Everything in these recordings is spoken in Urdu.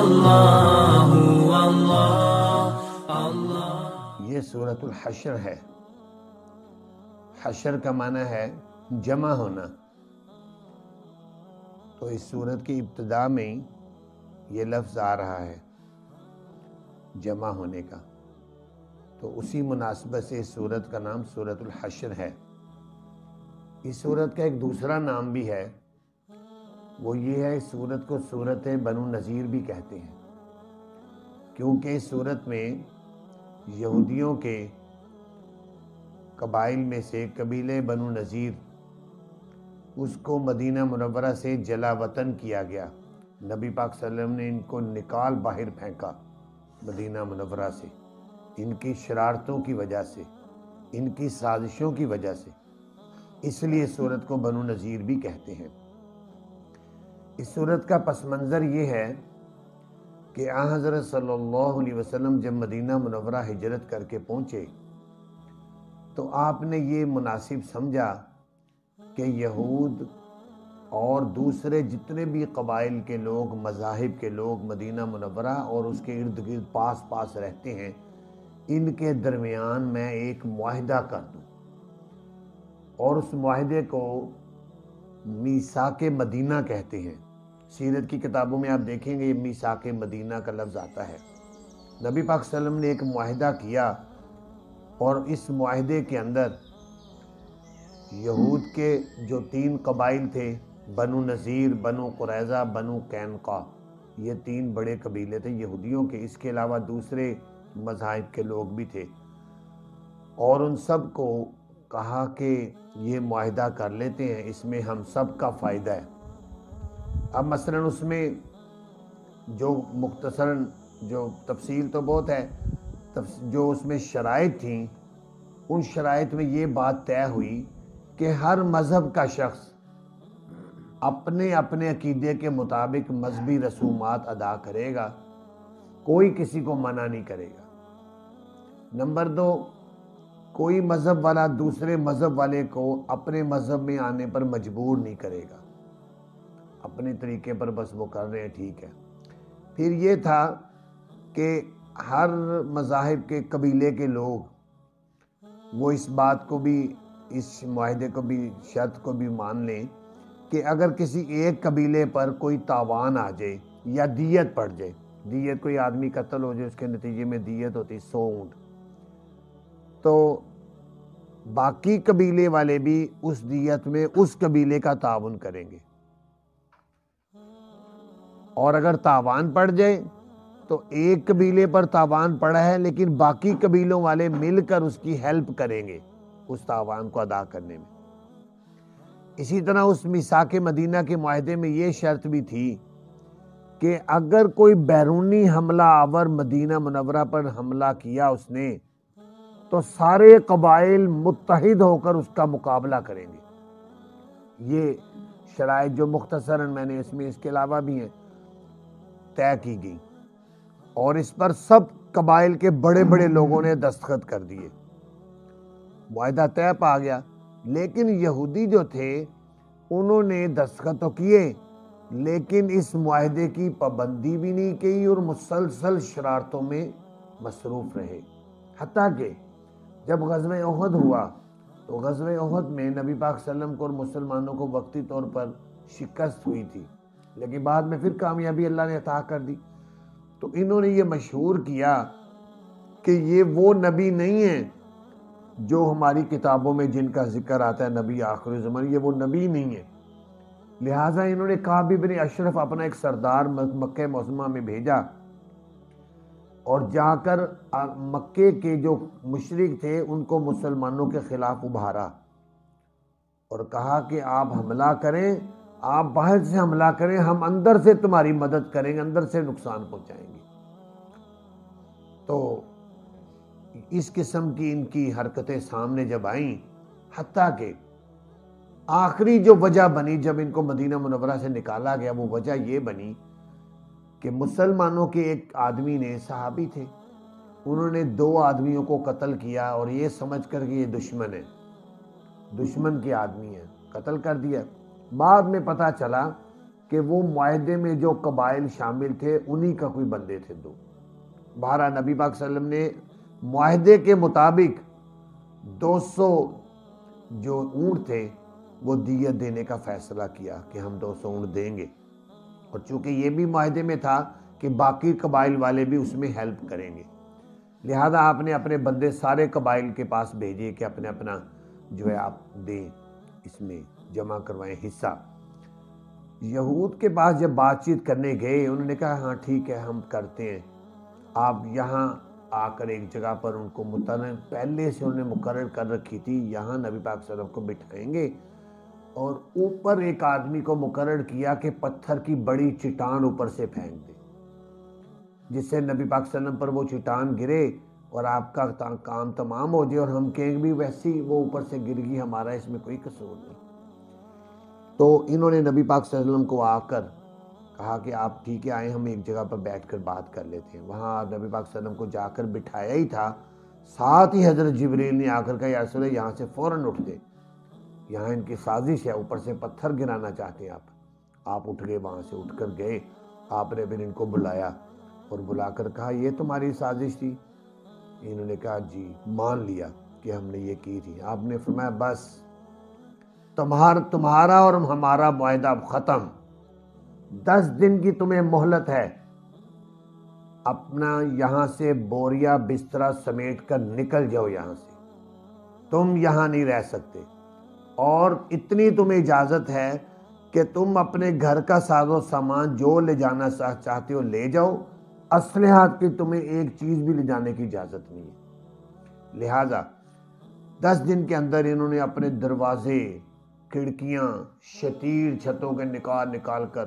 اللہ اللہ اللہ۔ یہ سورۃ الحشر ہے۔ حشر کا معنی ہے جمع ہونا۔ تو اس سورت کی ابتدا میں یہ لفظ آ رہا ہے جمع ہونے کا، تو اسی مناسبت سے اس سورت کا نام سورۃ الحشر ہے۔ اس سورت کا ایک دوسرا نام بھی ہے، وہ یہ ہے، اس سورت کو سورت بنو نذیر بھی کہتے ہیں، کیونکہ اس سورت میں یہودیوں کے قبائل میں سے قبیلے بنو نذیر، اس کو مدینہ منورہ سے جلا وطن کیا گیا۔ نبی پاک صلی اللہ علیہ وسلم نے ان کو نکال باہر پھینکا مدینہ منورہ سے، ان کی شرارتوں کی وجہ سے، ان کی سازشوں کی وجہ سے، اس لیے سورت کو بنو نذیر بھی کہتے ہیں۔ اس سورت کا پس منظر یہ ہے کہ آن حضرت صلی اللہ علیہ وسلم جب مدینہ منورہ ہجرت کر کے پہنچے تو آپ نے یہ مناسب سمجھا کہ یہود اور دوسرے جتنے بھی قبائل کے لوگ، مذاہب کے لوگ مدینہ منورہ اور اس کے ارد گرد پاس پاس رہتے ہیں، ان کے درمیان میں ایک معاہدہ کر دوں، اور اس معاہدے کو میثاق مدینہ کہتے ہیں۔ سیرت کی کتابوں میں آپ دیکھیں گے یہ میثاق مدینہ کا لفظ آتا ہے۔ نبی پاک صلی اللہ علیہ وسلم نے ایک معاہدہ کیا، اور اس معاہدے کے اندر یہود کے جو 3 قبائل تھے، بنو نذیر، بنو قریظہ، بنو قینقاع، یہ 3 بڑے قبیلے تھے یہودیوں کے، اس کے علاوہ دوسرے مذاہب کے لوگ بھی تھے، اور ان سب کو کہا کہ یہ معاہدہ کر لیتے ہیں، اس میں ہم سب کا فائدہ ہے۔ اب مثلا اس میں جو مختصراً، جو تفصیل تو بہت ہے، جو اس میں شرائط تھیں، ان شرائط میں یہ بات طے ہوئی کہ ہر مذہب کا شخص اپنے اپنے عقیدے کے مطابق مذہبی رسومات ادا کرے گا، کوئی کسی کو منع نہیں کرے گا۔ نمبر 2، کوئی مذہب والا دوسرے مذہب والے کو اپنے مذہب میں آنے پر مجبور نہیں کرے گا، اپنے طریقے پر بس وہ کر رہے ہیں، ٹھیک ہے۔ پھر یہ تھا کہ ہر مذاہب کے قبیلے کے لوگ وہ اس بات کو بھی، اس معاہدے کو بھی، شرط کو بھی مان لیں کہ اگر کسی ایک قبیلے پر کوئی تاوان آ جائے یا دیت پڑ جائے، دیت کوئی آدمی قتل ہو جائے، اس کے نتیجے میں دیت ہوتی 100 اونٹ، تو باقی قبیلے والے بھی اس دیت میں اس قبیلے کا تعاون کریں گے، اور اگر تاوان پڑ جائے تو ایک قبیلے پر تاوان پڑا ہے لیکن باقی قبیلوں والے مل کر اس کی ہیلپ کریں گے اس تاوان کو ادا کرنے میں۔ اسی طرح اس میثاق مدینہ کے معاہدے میں یہ شرط بھی تھی کہ اگر کوئی بیرونی حملہ آور مدینہ منورہ پر حملہ کیا اس نے، تو سارے قبائل متحد ہو کر اس کا مقابلہ کریں گے۔ یہ شرائط جو مختصراً میں نے اس کے علاوہ بھی ہیں طے کی گئی، اور اس پر سب قبائل کے بڑے بڑے لوگوں نے دستخط کر دیے، معاہدہ طے پا گیا۔ لیکن یہودی جو تھے انہوں نے دستخط تو کیے لیکن اس معاہدے کی پابندی بھی نہیں کی، اور مسلسل شرارتوں میں مصروف رہے، حتیٰ کہ جب غزوہ احد ہوا تو غزوہ احد میں نبی پاک صلی اللہ علیہ وسلم کو اور مسلمانوں کو وقتی طور پر شکست ہوئی تھی، لیکن بعد میں پھر کامیابی اللہ نے عطا کر دی۔ تو انہوں نے یہ مشہور کیا کہ یہ وہ نبی نہیں ہیں جو ہماری کتابوں میں جن کا ذکر آتا ہے نبی آخر زمان، یہ وہ نبی نہیں ہے۔ لہٰذا انہوں نے کعب بن اشرف اپنا ایک سردار مکہ معظمہ میں بھیجا، اور جا کر مکے کے جو مشرک تھے ان کو مسلمانوں کے خلاف ابھارا، اور کہا کہ آپ حملہ کریں، آپ باہر سے حملہ کریں، ہم اندر سے تمہاری مدد کریں گے، اندر سے نقصان پہنچائیں گے۔ تو اس قسم کی ان کی حرکتیں سامنے جب آئیں، حتیٰ کہ آخری جو وجہ بنی جب ان کو مدینہ منورہ سے نکالا گیا، وہ وجہ یہ بنی کہ مسلمانوں کے ایک آدمی نے، صحابی تھے، انہوں نے 2 آدمیوں کو قتل کیا، اور یہ سمجھ کر کہ یہ دشمن ہے، دشمن کے آدمی ہیں، قتل کر دیا۔ بعد میں پتہ چلا کہ وہ معاہدے میں جو قبائل شامل تھے انہی کا کوئی بندے تھے دو۔ بہرحال نبی پاک صلی اللہ علیہ وسلم نے معاہدے کے مطابق 200 جو اونٹ تھے وہ دیت دینے کا فیصلہ کیا کہ ہم 200 اونٹ دیں گے، اور چونکہ یہ بھی معاہدے میں تھا کہ باقی قبائل والے بھی اس میں ہیلپ کریں گے، لہذا آپ نے اپنے بندے سارے قبائل کے پاس بھیجے کہ اپنے اپنا جو ہے آپ دیں، اس میں جمع کروائیں حصہ۔ یہود کے پاس جب بات چیت کرنے گئے انہوں نے کہا ہاں ٹھیک ہے ہم کرتے ہیں، آپ یہاں آ کر ایک جگہ پر ان کو پہلے سے انہوں نے مقرر کر رکھی تھی، یہاں نبی پاک صلی اللہ علیہ وسلم کو بٹھائیں گے، اور اوپر ایک آدمی کو مقرر کیا کہ پتھر کی بڑی چٹان اوپر سے پھینک دے، جس سے نبی پاک صلی اللہ علیہ وسلم پر وہ چٹان گرے اور آپ کا کام تمام ہو جائے، اور ہم کہیں بھی ویسی وہ اوپر سے گر گئی، ہمارا اس میں کوئی قصور نہیں۔ تو انہوں نے نبی پاک صلی اللہ علیہ وسلم کو آ کر کہا کہ آپ ٹھیک ہے آئیں، ہم ایک جگہ پر بیٹھ کر بات کر لیتے ہیں۔ وہاں نبی پاک صلی اللہ علیہ وسلم کو جا کر بٹھایا ہی تھا، ساتھ ہی حضرت جبریل نے آ کر کہا یا رسول اللہ یہاں سے فوراً اٹھ گئے، یہاں ان کی سازش ہے، اوپر سے پتھر گرانا چاہتے ہیں آپ اٹھ گئے، وہاں سے اٹھ کر گئے، آپ نے پھر ان کو بلایا اور بلا کر کہا یہ تمہاری سازش تھی؟ انہوں نے کہا جی، مان لیا کہ ہم نے یہ کی تھی۔ آپ نے فرمایا بس تمہارا اور ہمارا معاہدہ ختم، 10 دن کی تمہیں مہلت ہے، اپنا یہاں سے بوریا بسترا سمیٹ کر نکل جاؤ، یہاں سے تم یہاں نہیں رہ سکتے، اور اتنی تمہیں اجازت ہے کہ تم اپنے گھر کا ساز و سامان جو لے جانا چاہتے ہو لے جاؤ، اسلحہ کی تمہیں ایک چیز بھی لے جانے کی اجازت نہیں ہے۔ لہذا 10 دن کے اندر انہوں نے اپنے دروازے، کھڑکیاں، شتیر چھتوں کے نکال کر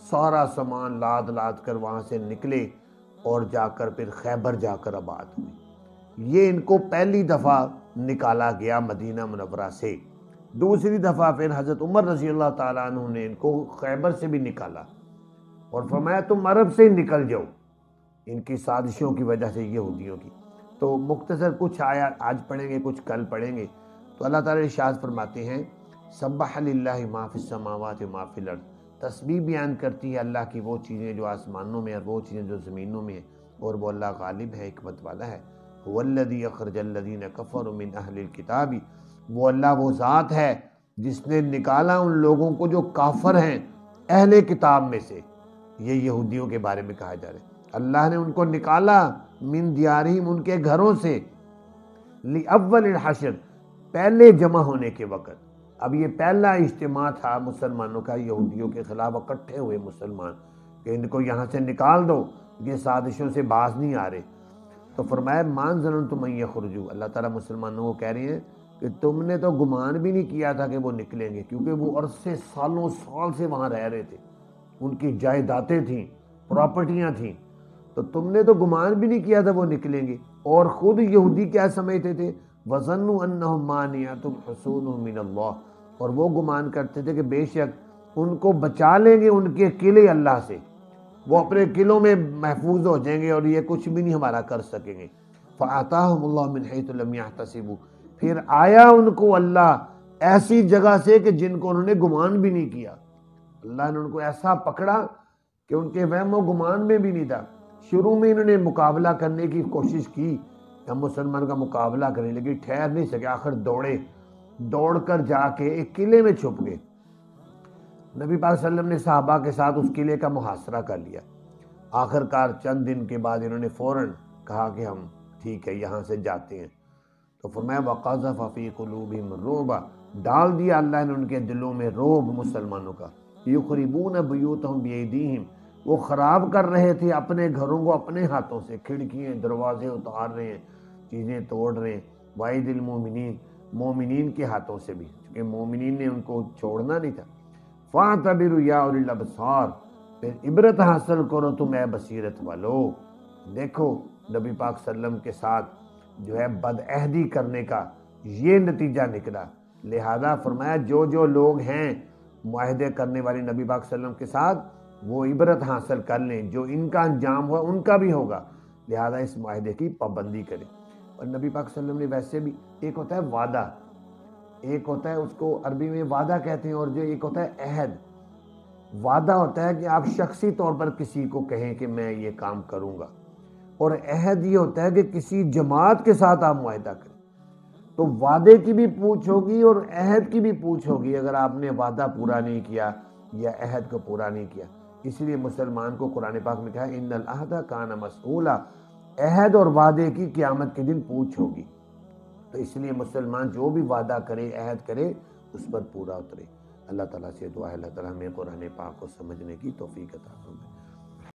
سارا سامان لاد کر وہاں سے نکلے، اور جا کر پھر خیبر جا کر آباد ہوئے۔ یہ ان کو پہلی دفعہ نکالا گیا مدینہ منورہ سے۔ دوسری دفعہ پھر حضرت عمر رضی اللہ تعالیٰ عنہ نے ان کو خیبر سے بھی نکالا اور فرمایا تم عرب سے ہی نکل جاؤ، ان کی سازشوں کی وجہ سے یہودیوں کی۔ تو مختصر کچھ آیات آج پڑھیں گے، کچھ کل پڑھیں گے۔ تو اللہ تعالیٰ ارشاد فرماتے ہیں سبح للہ ما فی السماوات و ما فی الارض، تسبیح بیان کرتی ہے اللہ کی وہ چیزیں جو آسمانوں میں اور وہ چیزیں جو زمینوں میں ہیں، اور وہ اللہ غالب ہے، حکمت والا ہے۔ هو الذی اخرج الذین کفروا من اہل الکتاب، وہ اللہ وہ ذات ہے جس نے نکالا ان لوگوں کو جو کافر ہیں اہل کتاب میں سے، یہ یہودیوں کے بارے میں کہا جا رہا ہے، اللہ نے ان کو نکالا من دیارہم، ان کے گھروں سے، لأول الحشر، پہلے جمع ہونے کے وقت۔ اب یہ پہلا اجتماع تھا مسلمانوں کا یہودیوں کے خلاف، اکٹھے ہوئے مسلمان کہ ان کو یہاں سے نکال دو، یہ سازشوں سے باز نہیں آ رہے۔ تو فرمایا مان ظننتم ان یخرجوا، اللہ تعالیٰ مسلمانوں کو کہہ رہے ہیں کہ تم نے تو گمان بھی نہیں کیا تھا کہ وہ نکلیں گے، کیونکہ وہ عرصے سالوں سال سے وہاں رہ رہے تھے، ان کی جائیدادیں تھیں، پراپرٹیاں تھیں، تو تم نے تو گمان بھی نہیں کیا تھا وہ نکلیں گے۔ اور خود یہودی کیا سمجھتے تھے وَظَنُّوا أَنَّهُمْ مَانِعَتُهُمْ حُصُونُهُم مِّنَ اللَّهِ، اور وہ گمان کرتے تھے کہ بے شک ان کو بچا لیں گے ان کے قلعے اللہ سے، وہ اپنے قلعوں میں محفوظ ہو جائیں گے اور یہ کچھ بھی نہیں ہمارا کر سکیں گے۔ فَآتَاهُمُ اللَّهُ مِنْ حَيْثُ لَمْ يَحْتَسِبُوا، پھر آیا ان کو اللہ ایسی جگہ سے کہ جن کو انہوں نے گمان بھی نہیں کیا، اللہ نے ان کو ایسا پکڑا کہ ان کے وہم و گمان میں بھی نہیں تھا۔ شروع میں انہوں نے مقابلہ کرنے کی کوشش کی، ہم مسلمان کا مقابلہ کریں، لیکن ٹھہر نہیں سکے، آخر دوڑ کر جا کے ایک قلعے میں چھپ گئے۔ نبی پاک صلی اللہ علیہ وسلم نے صحابہ کے ساتھ اس قلعے کا محاصرہ کر لیا۔ آخر کار چند دن کے بعد انہوں نے فوراً کہا کہ ہم ٹھیک ہے یہاں سے جاتے ہیں۔ تو فرمایا وَقَذَفَ فِي قُلُوبِهِمُ الرُّعْبَ، ڈال دیا اللہ نے ان کے دلوں میں رعب مسلمانوں کا۔ يُخْرِبُونَ بُيُوتَهُمْ بِأَيْدِيهِمْ، وہ خراب کر رہے تھے اپنے گھروں کو اپنے ہاتھوں سے، کھڑکیاں دروازے اتار رہے ہیں، چیزیں توڑ رہے ہیں، وَأَيْدِي الْمُؤْمِنِينَ، مومنین کے ہاتھوں سے بھی، کیونکہ مومنین نے ان کو چھوڑنا نہیں تھا۔ فَاعْتَبِرُوا يَا أُولِي الْأَبْصَارِ، پھر عبرت حاصل کرو تم اے بصیرت والو۔ دیکھو نبی پاک صلی اللہ علیہ وسلم کے ساتھ جو ہے بدعہدی کرنے کا یہ نتیجہ نکلا، لہذا فرمایا جو لوگ ہیں معاہدے کرنے والے نبی پاک صلی اللہ علیہ وسلم کے ساتھ، وہ عبرت حاصل کر لیں، جو ان کا انجام ہوا ان کا بھی ہوگا، لہذا اس معاہدے کی پابندی کریں۔ اور نبی پاک صلی اللہ علیہ وسلم نے ویسے بھی، ایک ہوتا ہے وعدہ، ایک ہوتا ہے اس کو عربی میں وعدہ کہتے ہیں، اور جو ایک ہوتا ہے عہد۔ وعدہ ہوتا ہے کہ آپ شخصی طور پر کسی کو کہیں کہ میں یہ کام کروں گا، اور عہد یہ ہوتا ہے کہ کسی جماعت کے ساتھ آپ معاہدہ کریں۔ تو وعدے کی بھی پوچھ ہوگی اور عہد کی بھی پوچھ ہوگی اگر آپ نے وعدہ پورا نہیں کیا یا عہد کو پورا نہیں کیا۔ اس لیے مسلمان کو قرآن پاک میں کہا ان العہد کان مسئولا، عہد اور وعدے کی قیامت کے دن پوچھ ہوگی۔ تو اس لیے مسلمان جو بھی وعدہ کرے، عہد کرے، اس پر پورا اترے۔ اللہ تعالیٰ سے دعا ہے اللہ تعالیٰ ہمیں قرآن پاک کو سمجھنے کی توفیق عطا فرمائے۔